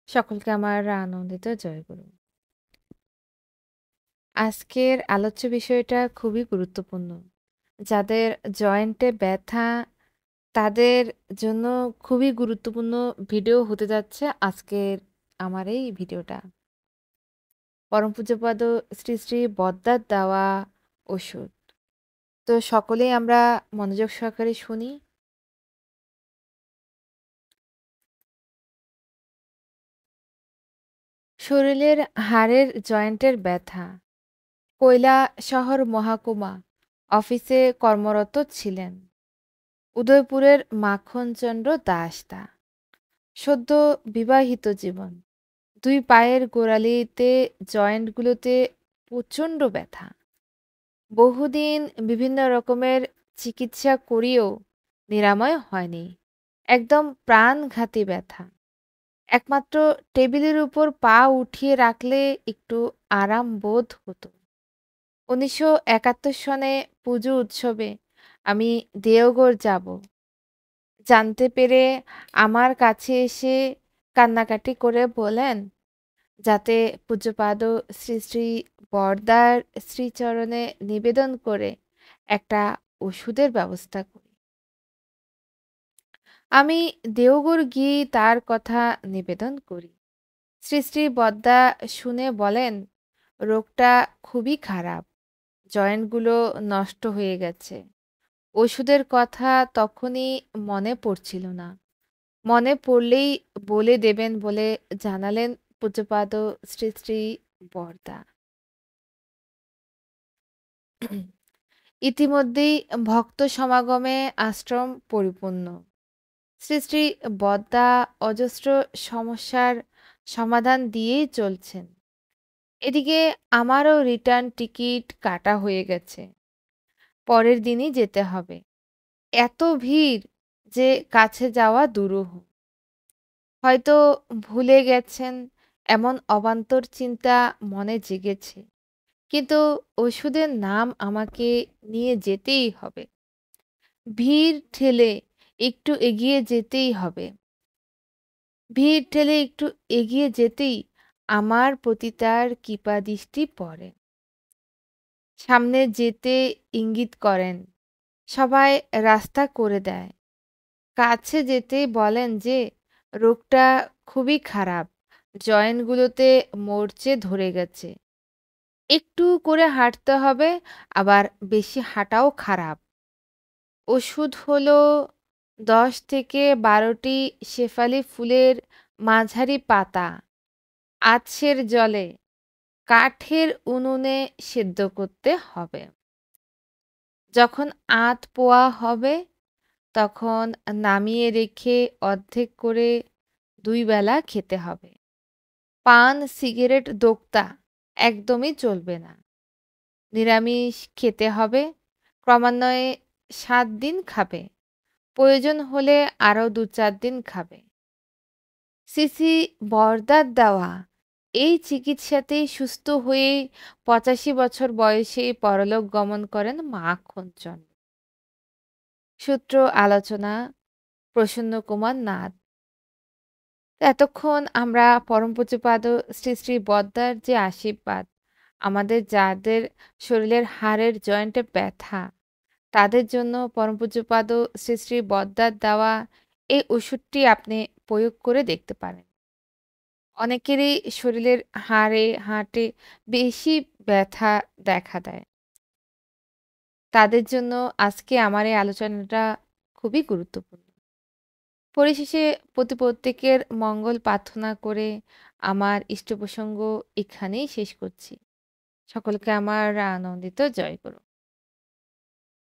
সকলকে আমার আনন্দিত জয়গুরু। আজকের আলোচ্য বিষয়টা খুবই গুরুত্বপূর্ণ। যাদের জয়েন্টে ব্যথা তাদের জন্য খুবই গুরুত্বপূর্ণ ভিডিও হতে যাচ্ছে আজকের আমার এই ভিডিওটা। পরম পূজ্যপাদ শ্রী শ্রী বদ্দার দেওয়া ওষুধ। তো সকলেই আমরা মনোযোগ সহকারে শুনি। শরীরের হাড়ের জয়েন্টের ব্যথা। কৈলাসহর মহকুমা অফিসে কর্মরত ছিলেন উদয়পুরের মাখনচন্দ্র দাস দা। সদ্য বিবাহিত জীবন। দুই পায়ের গোড়ালিতে জয়েন্টগুলোতে প্রচণ্ড ব্যথা। বহুদিন বিভিন্ন রকমের চিকিৎসা করিয়েও নিরাময় হয়নি। একদম প্রাণঘাতী ব্যথা। একমাত্র টেবিলের উপর পা উঠিয়ে রাখলে একটু আরাম বোধ হতো। ১৯৭১ সনে পুজো উৎসবে আমি দেওঘর যাব জানতে পেরে আমার কাছে এসে কান্নাকাটি করে বলেন যাতে পূজ্যপাদ শ্রী শ্রী বরদার শ্রীচরণে নিবেদন করে একটা ওষুধের ব্যবস্থা করি। আমি দেওঘর গিয়ে তার কথা নিবেদন করি। শ্রী শ্রী বদ্দা শুনে বলেন রোগটা খুবই খারাপ, জয়েন্টগুলো নষ্ট হয়ে গেছে। ওষুধের কথা তখনই মনে পড়ছিল না। মনে পড়লেই বলে দেবেন বলে জানালেন পূজ্যপাদ শ্রী শ্রী বরদা। ইতিমধ্যেই ভক্ত সমাগমে আশ্রম পরিপূর্ণ। শ্রী শ্রী বদ্দা অজস্র সমস্যার সমাধান দিয়েই চলছেন। এদিকে আমারও রিটার্ন টিকিট কাটা হয়ে গেছে, পরের দিনই যেতে হবে। এত ভিড় যে কাছে যাওয়া দুরূহ। হয়তো ভুলে গেছেন এমন অবান্তর চিন্তা মনে জেগেছে, কিন্তু ওষুধের নাম আমাকে নিয়ে যেতেই হবে। ভিড় ঠেলে একটু এগিয়ে যেতেই হবে। ভিড় ঠেলে একটু এগিয়ে যেতেই আমার প্রতি তার কৃপাদৃষ্টি পড়ে। সামনে যেতে ইঙ্গিত করেন, সবাই রাস্তা করে দেয়। কাছে যেতেই বলেন যে রোগটা খুবই খারাপ, জয়েন্টগুলোতে মরচে ধরে গেছে। একটু করে হাঁটতে হবে, আবার বেশি হাঁটাও খারাপ। ওষুধ হলো ১০ থেকে ১২টি শেফালি ফুলের মাঝারি পাতা আছড়ে জলে কাঠের উনুনে সেদ্ধ করতে হবে। যখন আধ পোয়া হবে তখন নামিয়ে রেখে অর্ধেক করে ২ বেলা খেতে হবে। পান সিগারেট দোক্তা একদমই চলবে না। নিরামিষ খেতে হবে। ক্রমান্বয়ে ৭ দিন খাবে। প্রয়োজন হলে আরও ২-৪ দিন খাবে। শ্রী বরদার দেওয়া এই চিকিৎসাতেই সুস্থ হয়ে ৮৫ বছর বয়সে পরলোক গমন করেন মাখনচন্দ্র। সূত্র আলোচনা প্রসন্নকুমার নাথ। এতক্ষণ আমরা পরম পূজ্যপাদ শ্রী শ্রী বদ্দার যে আশীর্বাদ, আমাদের যাদের শরীরের হাড়ের জয়েন্টে ব্যথা তাদের জন্য পরম পূজ্যপাদ শ্রী শ্রী বদ্দার দেওয়া এই ওষুধটি আপনি প্রয়োগ করে দেখতে পারেন। অনেকেরই শরীরের হাড়ে হাঁটে বেশি ব্যথা দেখা দেয়। তাদের জন্য আজকে আমার এই আলোচনাটা খুবই গুরুত্বপূর্ণ। পরিশেষে প্রত্যেকের মঙ্গল প্রার্থনা করে আমার ইষ্ট প্রসঙ্গ এখানেই শেষ করছি। সকলকে আমার আনন্দিত জয় করুন।